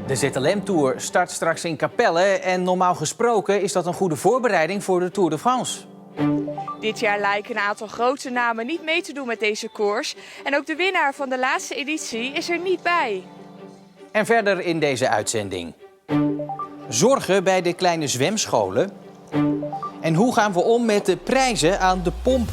De ZLM-tour start straks in Capelle en normaal gesproken is dat een goede voorbereiding voor de Tour de France. Dit jaar lijken een aantal grote namen niet mee te doen met deze koers. En ook de winnaar van de laatste editie is er niet bij. En verder in deze uitzending. Zorgen bij de kleine zwemscholen. En hoe gaan we om met de prijzen aan de pomp?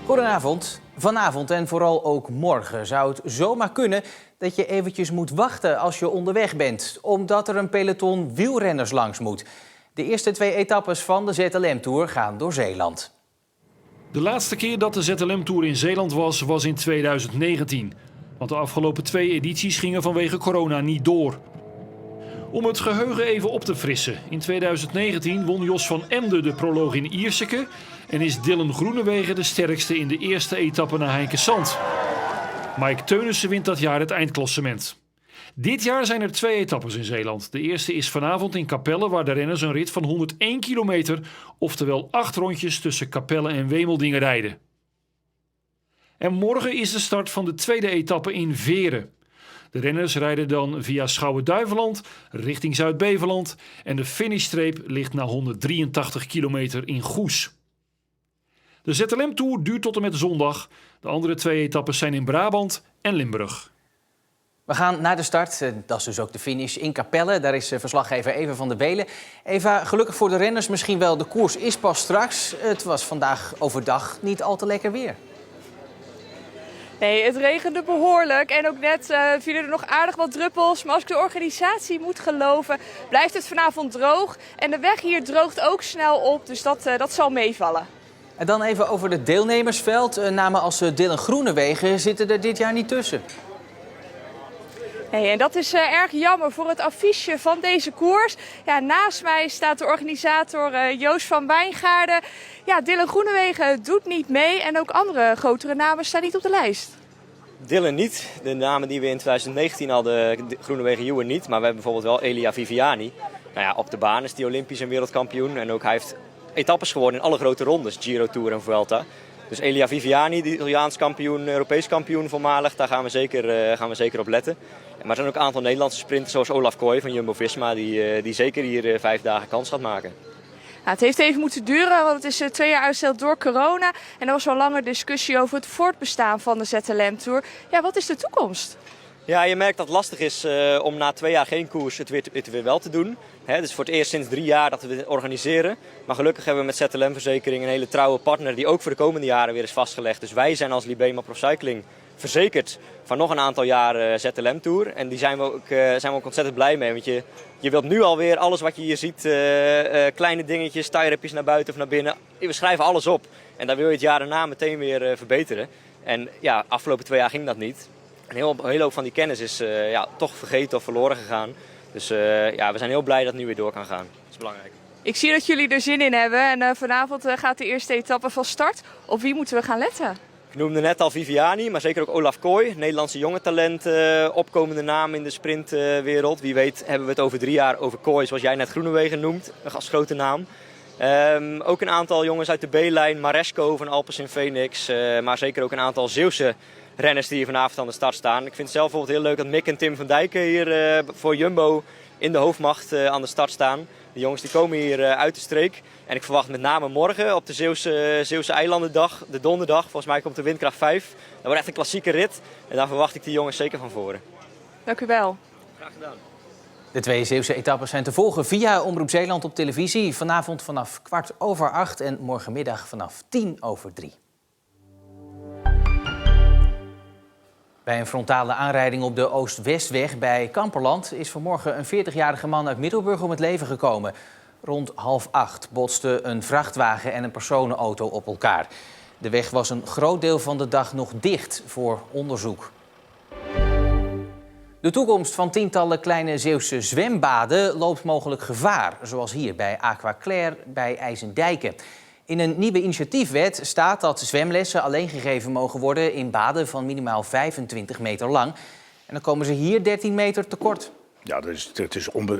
Goedenavond. Vanavond en vooral ook morgen zou het zomaar kunnen dat je eventjes moet wachten als je onderweg bent, omdat er een peloton wielrenners langs moet. De eerste 2 etappes van de ZLM-tour gaan door Zeeland. De laatste keer dat de ZLM-tour in Zeeland was in 2019. Want de afgelopen 2 edities gingen vanwege corona niet door. Om het geheugen even op te frissen. In 2019 won Jos van Emden de proloog in Ierseke en is Dylan Groenewegen de sterkste in de eerste etappe naar Heinkensand. Mike Teunissen wint dat jaar het eindklassement. Dit jaar zijn er 2 etappes in Zeeland. De eerste is vanavond in Capelle, waar de renners een rit van 101 kilometer, oftewel 8 rondjes tussen Capelle en Wemeldingen rijden. En morgen is de start van de tweede etappe in Veren. De renners rijden dan via Schouwen-Duiveland richting Zuid-Beveland en de finishstreep ligt na 183 kilometer in Goes. De ZLM-tour duurt tot en met zondag. De andere 2 etappes zijn in Brabant en Limburg. We gaan naar de start. Dat is dus ook de finish in Capelle. Daar is verslaggever Eva van der Belen. Eva, gelukkig voor de renners misschien wel. De koers is pas straks. Het was vandaag overdag niet al te lekker weer. Nee, het regende behoorlijk en ook net vielen er nog aardig wat druppels. Maar als ik de organisatie moet geloven, blijft het vanavond droog. En de weg hier droogt ook snel op, dus dat zal meevallen. En dan even over het deelnemersveld. Namen als Dylan Groenewegen zitten er dit jaar niet tussen. En dat is erg jammer voor het affiche van deze koers. Ja, naast mij staat de organisator Joost van Wijngaarden. Ja, Dylan Groenewegen doet niet mee en ook andere grotere namen staan niet op de lijst. Dylan niet. De namen die we in 2019 hadden, Groenewegen, Ewan niet. Maar we hebben bijvoorbeeld wel Elia Viviani. Nou ja, op de baan is hij Olympisch en wereldkampioen. En ook hij heeft etappes geworden in alle grote rondes, Giro, Tour en Vuelta. Dus Elia Viviani, de Italiaans kampioen, Europees kampioen voormalig, daar gaan we zeker op letten. Maar er zijn ook een aantal Nederlandse sprinters zoals Olaf Kooi van Jumbo-Visma die zeker hier 5 dagen kans gaat maken. Nou, het heeft even moeten duren, want het is 2 jaar uitgesteld door corona. En er was al langer discussie over het voortbestaan van de ZLM-tour. Ja, wat is de toekomst? Ja, je merkt dat het lastig is om na 2 jaar geen koers het weer wel te doen. Het is voor het eerst sinds 3 jaar dat we het organiseren. Maar gelukkig hebben we met ZLM-verzekering een hele trouwe partner die ook voor de komende jaren weer is vastgelegd. Dus wij zijn als Libema Procycling verzekerd van nog een aantal jaar ZLM-tour. En die zijn we ook ontzettend blij mee. Want je wilt nu alweer alles wat je hier ziet, kleine dingetjes, tie-rapjes naar buiten of naar binnen. We schrijven alles op. En dan wil je het jaar daarna meteen weer verbeteren. En ja, afgelopen 2 jaar ging dat niet. Een hele hoop van die kennis is toch vergeten of verloren gegaan. Dus we zijn heel blij dat het nu weer door kan gaan. Dat is belangrijk. Ik zie dat jullie er zin in hebben en vanavond gaat de eerste etappe van start. Op wie moeten we gaan letten? Ik noemde net al Viviani, maar zeker ook Olaf Kooi. Nederlandse jonge talent, opkomende naam in de sprintwereld. Wie weet hebben we het over 3 jaar over Kooi, zoals jij net Groenewegen noemt, als grote naam. Ook een aantal jongens uit de B-lijn, Maresco van Alpecin Phoenix, maar zeker ook een aantal Zeeuwse renners die hier vanavond aan de start staan. Ik vind het zelf bijvoorbeeld heel leuk dat Mick en Tim van Dijken hier voor Jumbo in de hoofdmacht aan de start staan. De jongens die komen hier uit de streek. En ik verwacht met name morgen op de Zeeuwse eilandendag, de donderdag. Volgens mij komt de windkracht 5. Dat wordt echt een klassieke rit. En daar verwacht ik die jongens zeker van voren. Dank u wel. Graag gedaan. De 2 Zeeuwse etappes zijn te volgen via Omroep Zeeland op televisie. Vanavond vanaf 7:15 en morgenmiddag vanaf 2:50. Bij een frontale aanrijding op de Oost-Westweg bij Kamperland is vanmorgen een 40-jarige man uit Middelburg om het leven gekomen. Rond 7:30 botsten een vrachtwagen en een personenauto op elkaar. De weg was een groot deel van de dag nog dicht voor onderzoek. De toekomst van tientallen kleine Zeeuwse zwembaden loopt mogelijk gevaar, zoals hier bij Aqua Claire bij IJsendijken. In een nieuwe initiatiefwet staat dat zwemlessen alleen gegeven mogen worden in baden van minimaal 25 meter lang. En dan komen ze hier 13 meter tekort. Ja,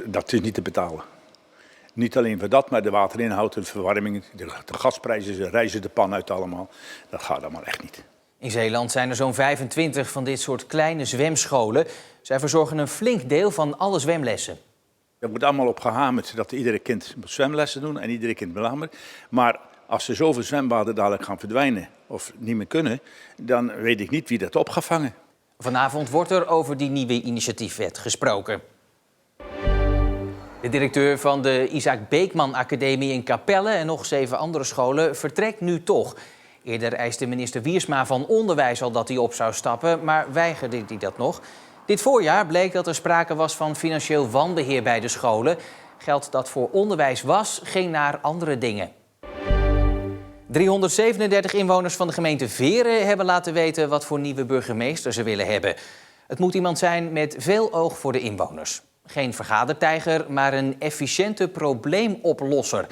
dat is niet te betalen. Niet alleen voor dat, maar de waterinhoud, de verwarming, de gasprijzen, ze reizen de pan uit allemaal. Dat gaat allemaal echt niet. In Zeeland zijn er zo'n 25 van dit soort kleine zwemscholen. Zij verzorgen een flink deel van alle zwemlessen. Er wordt allemaal op gehamerd dat iedere kind zwemlessen doen en iedere kind belangrijk. Maar als er zoveel zwembaden dadelijk gaan verdwijnen of niet meer kunnen, dan weet ik niet wie dat op gaat vangen. Vanavond wordt er over die nieuwe initiatiefwet gesproken. De directeur van de Isaac Beekman Academie in Capelle en nog 7 andere scholen vertrekt nu toch. Eerder eiste minister Wiersma van Onderwijs al dat hij op zou stappen, maar weigerde hij dat nog. Dit voorjaar bleek dat er sprake was van financieel wanbeheer bij de scholen. Geld dat voor onderwijs was, ging naar andere dingen. 337 inwoners van de gemeente Veren hebben laten weten wat voor nieuwe burgemeester ze willen hebben. Het moet iemand zijn met veel oog voor de inwoners. Geen vergadertijger, maar een efficiënte probleemoplosser.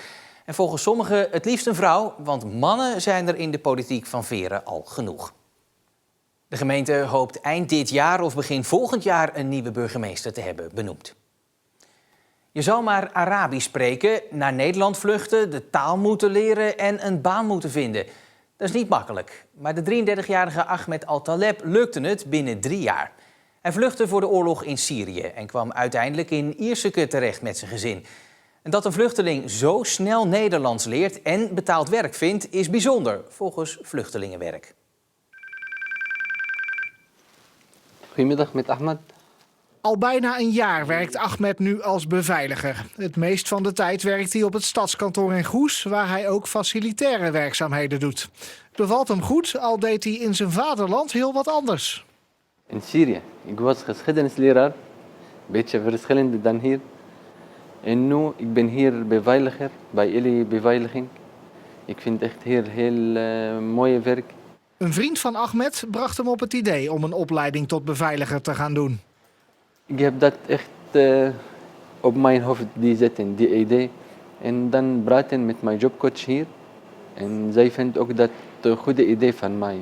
En volgens sommigen het liefst een vrouw, want mannen zijn er in de politiek van Veren al genoeg. De gemeente hoopt eind dit jaar of begin volgend jaar een nieuwe burgemeester te hebben benoemd. Je zal maar Arabisch spreken, naar Nederland vluchten, de taal moeten leren en een baan moeten vinden. Dat is niet makkelijk, maar de 33-jarige Ahmed Al-Taleb lukte het binnen 3 jaar. Hij vluchtte voor de oorlog in Syrië en kwam uiteindelijk in Ierseke terecht met zijn gezin. En dat een vluchteling zo snel Nederlands leert en betaald werk vindt, is bijzonder, volgens Vluchtelingenwerk. Goedemiddag met Ahmed. Al bijna een jaar werkt Ahmed nu als beveiliger. Het meest van de tijd werkt hij op het stadskantoor in Goes, waar hij ook facilitaire werkzaamheden doet. Het bevalt hem goed, al deed hij in zijn vaderland heel wat anders. In Syrië. Ik was geschiedenisleraar. Een beetje verschillend dan hier. En nu, ik ben hier beveiliger bij jullie beveiliging. Ik vind het echt hier heel mooi werk. Een vriend van Ahmed bracht hem op het idee om een opleiding tot beveiliger te gaan doen. Ik heb dat echt op mijn hoofd zetten, die idee. En dan praten met mijn jobcoach hier. En zij vindt ook dat een goede idee van mij.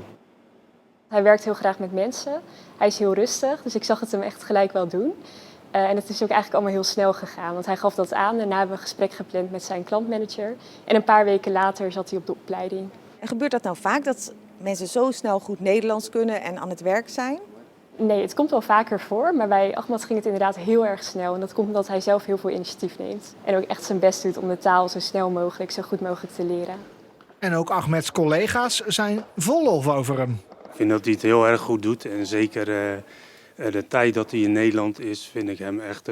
Hij werkt heel graag met mensen. Hij is heel rustig, dus ik zag het hem echt gelijk wel doen. En het is ook eigenlijk allemaal heel snel gegaan, want hij gaf dat aan. Daarna hebben we een gesprek gepland met zijn klantmanager. En een paar weken later zat hij op de opleiding. En gebeurt dat nou vaak, dat mensen zo snel goed Nederlands kunnen en aan het werk zijn? Nee, het komt wel vaker voor, maar bij Ahmed ging het inderdaad heel erg snel. En dat komt omdat hij zelf heel veel initiatief neemt. En ook echt zijn best doet om de taal zo snel mogelijk, zo goed mogelijk te leren. En ook Ahmeds collega's zijn vol lof over hem. Ik vind dat hij het heel erg goed doet. En zeker de tijd dat hij in Nederland is, vind ik hem echt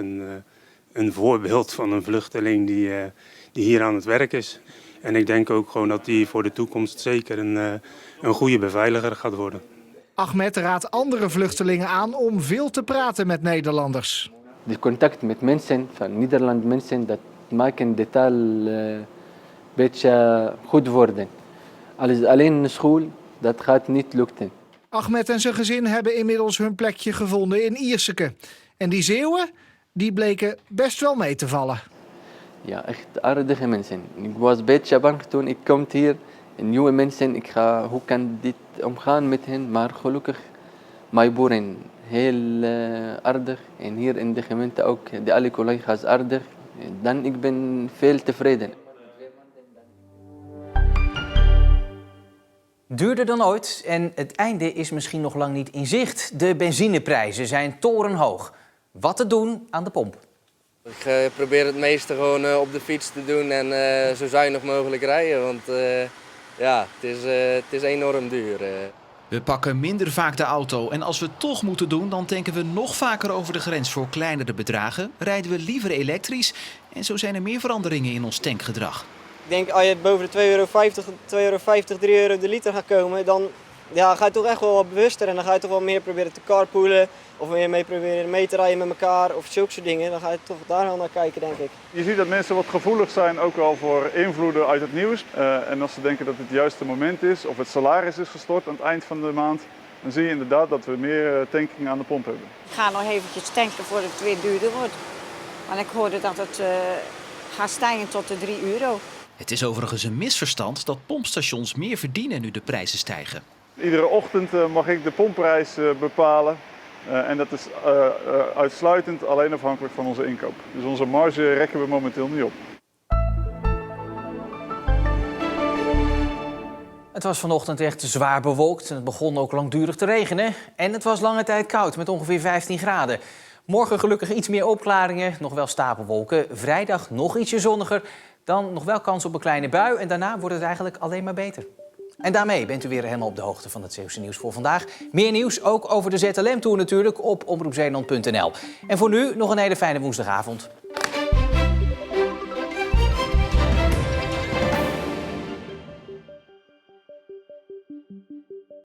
een voorbeeld van een vluchteling die hier aan het werk is. En ik denk ook gewoon dat hij voor de toekomst zeker een goede beveiliger gaat worden. Ahmed raadt andere vluchtelingen aan om veel te praten met Nederlanders. De contact met mensen van Nederland, mensen, dat maken de taal een beetje goed worden. Alleen in school, dat gaat niet lukken. Ahmed en zijn gezin hebben inmiddels hun plekje gevonden in Ierseke. En die Zeeuwen, die bleken best wel mee te vallen. Ja, echt aardige mensen. Ik was een beetje bang toen ik kwam hier. Nieuwe mensen, hoe kan dit omgaan met hen? Maar gelukkig, mijn boeren heel aardig. En hier in de gemeente ook, alle collega's aardig. Dan ik ben veel tevreden. Duurder dan ooit en het einde is misschien nog lang niet in zicht. De benzineprijzen zijn torenhoog. Wat te doen aan de pomp? Ik probeer het meeste gewoon op de fiets te doen en zo zuinig mogelijk rijden, want ja, het is enorm duur. We pakken minder vaak de auto en als we het toch moeten doen, dan tanken we nog vaker over de grens voor kleinere bedragen. Rijden we liever elektrisch en zo zijn er meer veranderingen in ons tankgedrag. Ik denk als je boven de €2,50, €3 de liter gaat komen, dan ga je toch echt wel wat bewuster en dan ga je toch wel meer proberen te carpoolen of meer proberen mee te rijden met elkaar of zulke soort dingen. Dan ga je toch daar wel naar kijken, denk ik. Je ziet dat mensen wat gevoelig zijn ook wel voor invloeden uit het nieuws. En als ze denken dat het juiste moment is of het salaris is gestort aan het eind van de maand, dan zie je inderdaad dat we meer tanking aan de pomp hebben. Ik ga nog eventjes tanken voordat het weer duurder wordt. Want ik hoorde dat het gaat stijgen tot de €3. Het is overigens een misverstand dat pompstations meer verdienen nu de prijzen stijgen. Iedere ochtend mag ik de pompprijs bepalen. En dat is uitsluitend alleen afhankelijk van onze inkoop. Dus onze marge rekken we momenteel niet op. Het was vanochtend echt zwaar bewolkt en het begon ook langdurig te regenen. En het was lange tijd koud met ongeveer 15 graden. Morgen gelukkig iets meer opklaringen, nog wel stapelwolken. Vrijdag nog ietsje zonniger, dan nog wel kans op een kleine bui. En daarna wordt het eigenlijk alleen maar beter. En daarmee bent u weer helemaal op de hoogte van het Zeeuwse nieuws voor vandaag. Meer nieuws, ook over de ZLM-tour natuurlijk, op omroepzeeland.nl. En voor nu nog een hele fijne woensdagavond.